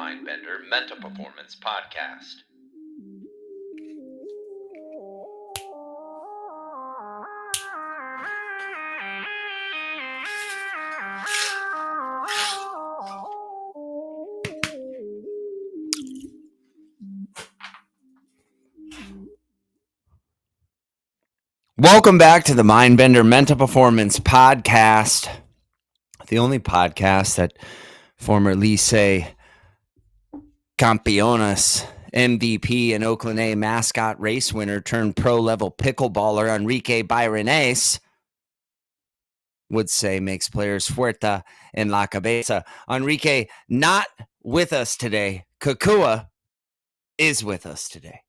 Mindbender Mental Performance Podcast. Welcome back to the Mindbender Mental Performance Podcast, the only podcast that former Licey Campeones MVP and Oakland A mascot race winner turned pro-level pickleballer Enrique Byrones would say makes players fuerte en la cabeza. Enrique not with us today. Kakua is with us today.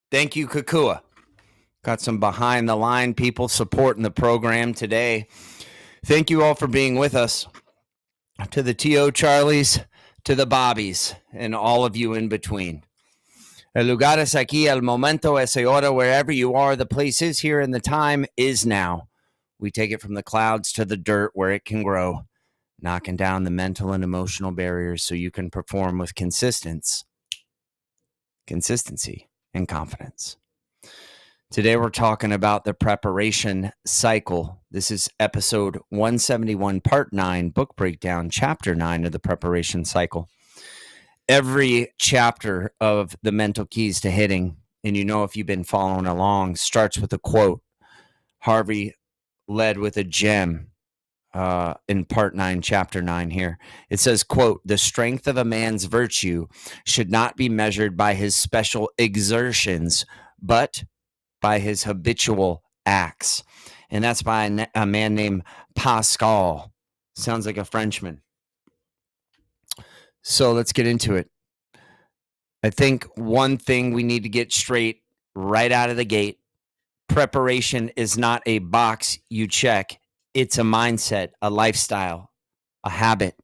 Thank you, Kakua. Got some behind the line people supporting the program today. Thank you all for being with us. To the T.O. Charlies, to the Bobbies, and all of you in between. El lugar es aquí, el momento es ahora, wherever you are, the place is here and the time is now. We take it from the clouds to the dirt where it can grow, knocking down the mental and emotional barriers so you can perform with consistency and confidence. Today we're talking about the preparation cycle. This is episode 171, part 9, book breakdown, chapter 9 of the preparation cycle. Every chapter of the mental keys to hitting, and you know if you've been following along, starts with a quote. Harvey led with a gem in part 9, chapter 9 here. It says, quote, "The strength of a man's virtue should not be measured by his special exertions, but by his habitual acts." And that's by a man named Pascal. Sounds like a Frenchman. So let's get into it. I think one thing we need to get straight right out of the gate: preparation is not a box you check. It's a mindset, a lifestyle, a habit,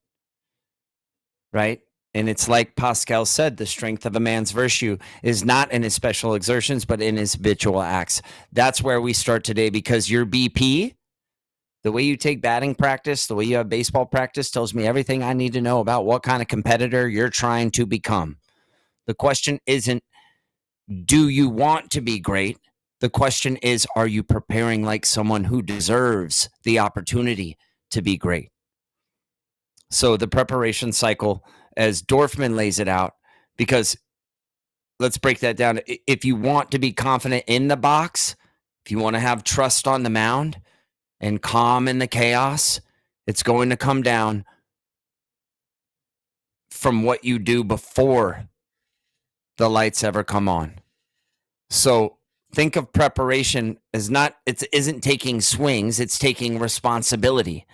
right? And it's like Pascal said, the strength of a man's virtue is not in his special exertions, but in his habitual acts. That's where we start today, because your BP, the way you take batting practice, the way you have baseball practice, tells me everything I need to know about what kind of competitor you're trying to become. The question isn't, do you want to be great? The question is, are you preparing like someone who deserves the opportunity to be great? So the preparation cycle, as Dorfman lays it out, because let's break that down. If you want to be confident in the box, if you want to have trust on the mound and calm in the chaos, it's going to come down from what you do before the lights ever come on. So think of preparation as it isn't taking swings, it's taking responsibility.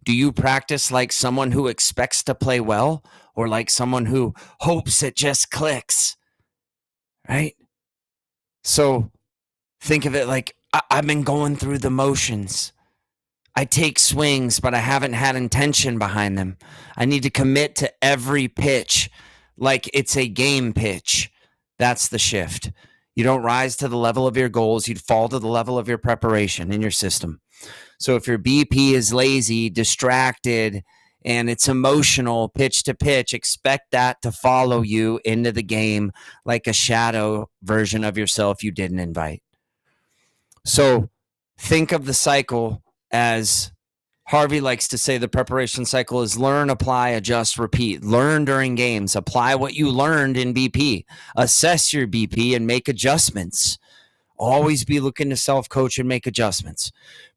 Do you practice like someone who expects to play well, or like someone who hopes it just clicks? Right? So think of it like, I've been going through the motions. I take swings, but I haven't had intention behind them. I need to commit to every pitch like it's a game pitch. That's the shift. You don't rise to the level of your goals. You'd fall to the level of your preparation in your system. So if your BP is lazy, distracted, and it's emotional pitch to pitch, expect that to follow you into the game like a shadow version of yourself you didn't invite. So think of the cycle as Harvey likes to say, the preparation cycle is learn, apply, adjust, repeat. Learn during games. Apply what you learned in BP. Assess your BP and make adjustments. Always be looking to self-coach and make adjustments.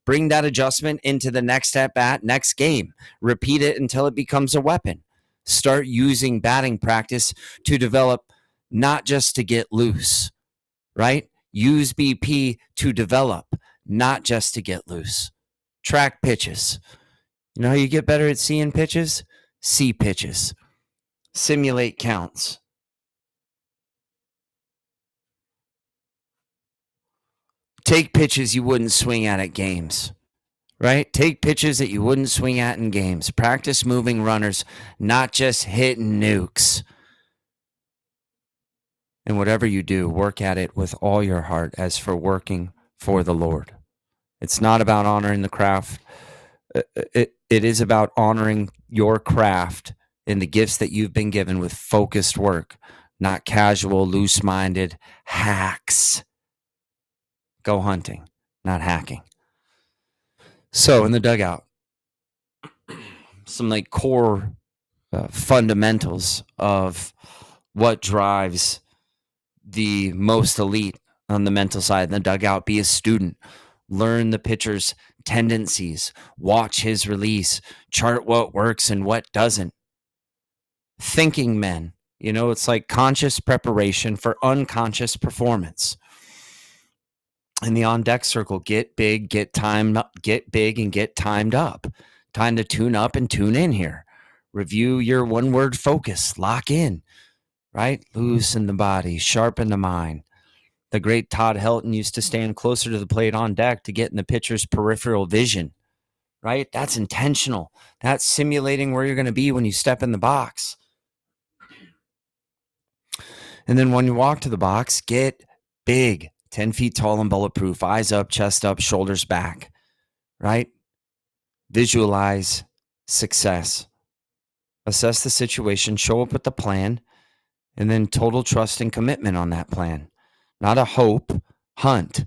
Bring that adjustment into the next at-bat, next game. Repeat it until it becomes a weapon. Start using batting practice to develop, not just to get loose, right? Use BP to develop, not just to get loose. Track pitches. You know how you get better at seeing pitches? See pitches. Simulate counts. Take pitches you wouldn't swing at games, right? Take pitches that you wouldn't swing at in games. Practice moving runners, not just hitting nukes. And whatever you do, work at it with all your heart as for working for the Lord. It's not about honoring the craft It is about honoring your craft and the gifts that you've been given with focused work, not casual, loose-minded hacks. Go hunting, not hacking. So in the dugout, some like core fundamentals of what drives the most elite on the mental side in the dugout. Be a student, learn the pitcher's tendencies, watch his release, chart what works and what doesn't. Thinking men, it's like conscious preparation for unconscious performance. In the on deck circle, get big, get big and get timed up. Time to tune up and tune in here. Review your one word focus, lock in, right? Loosen the body, sharpen the mind. The great Todd Helton used to stand closer to the plate on deck to get in the pitcher's peripheral vision, right? That's intentional. That's simulating where you're going to be when you step in the box. And then when you walk to the box, get big, 10 feet tall and bulletproof, eyes up, chest up, shoulders back, right? Visualize success. Assess the situation, show up with the plan, and then total trust and commitment on that plan. Not a hope, hunt,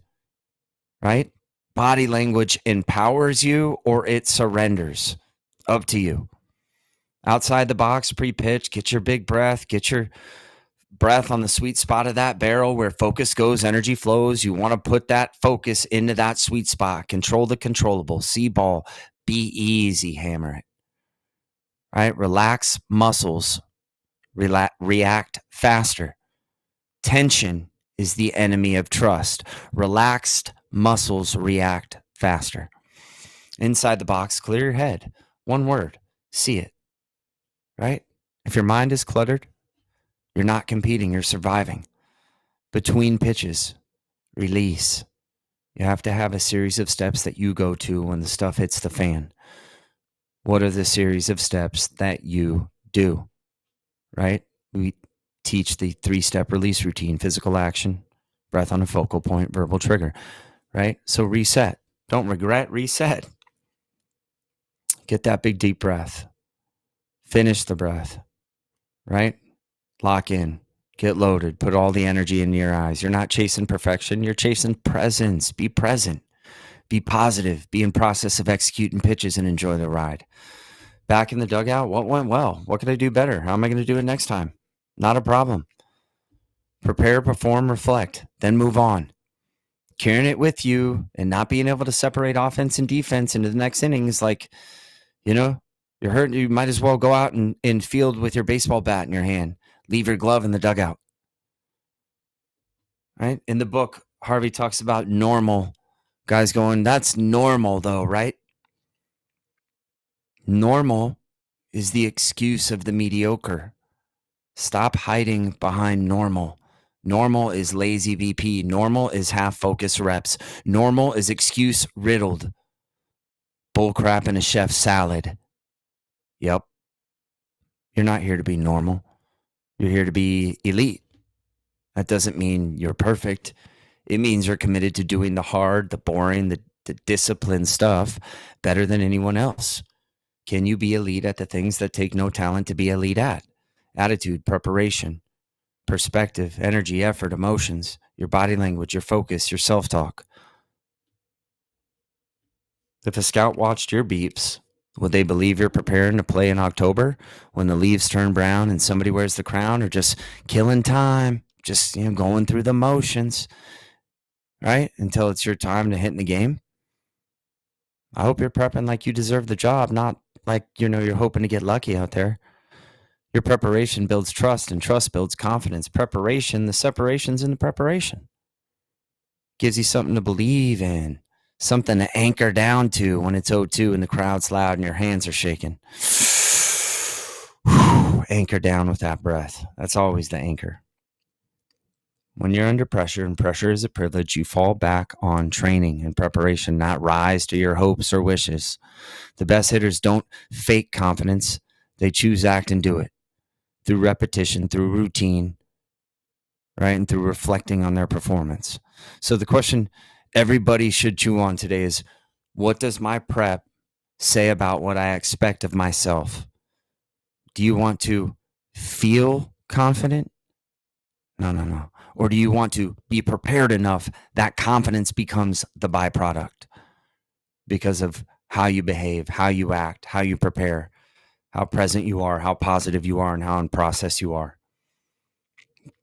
right? Body language empowers you or it surrenders. Up to you. Outside the box, pre-pitch, get your big breath, get your breath on the sweet spot of that barrel where focus goes, energy flows. You want to put that focus into that sweet spot. Control the controllable. See ball. Be easy. Hammer it. Right? Relax muscles. React faster. Tension is the enemy of trust. Relaxed muscles react faster. Inside the box, clear your head. One word. See it. Right? If your mind is cluttered, you're not competing, you're surviving. Between pitches, release. You have to have a series of steps that you go to when the stuff hits the fan. What are the series of steps that you do? Right? We teach the 3-step release routine: physical action, breath on a focal point, verbal trigger. Right? So reset. Don't regret, reset. Get that big deep breath. Finish the breath. Right? Lock in. Get loaded. Put all the energy in your eyes. You're not chasing perfection. You're chasing presence. Be present. Be positive. Be in process of executing pitches and enjoy the ride. Back in the dugout, what went well? What could I do better? How am I going to do it next time? Not a problem. Prepare, perform, reflect, then move on. Carrying it with you and not being able to separate offense and defense into the next inning is like, you're hurt. You might as well go out and field with your baseball bat in your hand. Leave your glove in the dugout. Right? In the book, Harvey talks about normal. Guys going, that's normal though, right? Normal is the excuse of the mediocre. Stop hiding behind normal. Normal is lazy BP. Normal is half focus reps. Normal is excuse riddled. Bullcrap in a chef's salad. Yep. You're not here to be normal. You're here to be elite. That doesn't mean you're perfect. It means you're committed to doing the hard, the boring, the disciplined stuff better than anyone else. Can you be elite at the things that take no talent to be elite at? Attitude, preparation, perspective, energy, effort, emotions, your body language, your focus, your self-talk. If a scout watched your beeps, would they believe you're preparing to play in October when the leaves turn brown and somebody wears the crown, or just killing time, just going through the motions, right? Until it's your time to hit in the game? I hope you're prepping like you deserve the job, not like, you're hoping to get lucky out there. Your preparation builds trust, and trust builds confidence. Preparation, the separation's in the preparation. Gives you something to believe in, something to anchor down to when it's 0-2 and the crowd's loud and your hands are shaking. Anchor down with that breath. That's always the anchor. When you're under pressure, and pressure is a privilege, you fall back on training and preparation, not rise to your hopes or wishes. The best hitters don't fake confidence. They choose, act, and do it through repetition, through routine, right? And through reflecting on their performance. So the question everybody should chew on today is, what does my prep say about what I expect of myself? Do you want to feel confident? No. Or do you want to be prepared enough that confidence becomes the byproduct because of how you behave, how you act, how you prepare, how present you are, how positive you are, and how in process you are?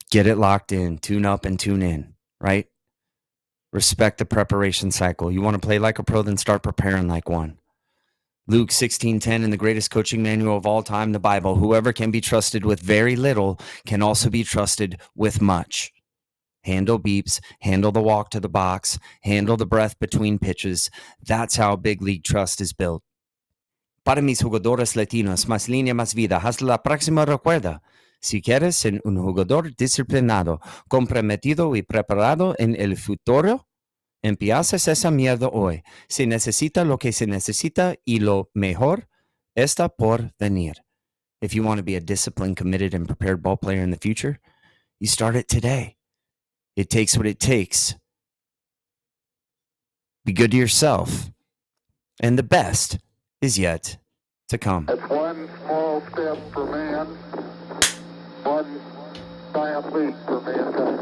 Get it locked in, tune up and tune in, right? Respect the preparation cycle. You want to play like a pro, then start preparing like one. Luke 16:10, in the greatest coaching manual of all time, the Bible, whoever can be trusted with very little can also be trusted with much. Handle beeps, handle the walk to the box, handle the breath between pitches. That's how big league trust is built. Para mis jugadores latinos, más línea, más vida. Hasta la próxima, recuerda. Si quieres ser un jugador disciplinado, comprometido y preparado en el futuro, empiezas esa mierda hoy. Se necesita lo que se necesita y lo mejor está por venir. If you want to be a disciplined, committed, and prepared ball player in the future, you start it today. It takes what it takes. Be good to yourself. And the best is yet to come. That's one small step for man, one giant leap for mankind.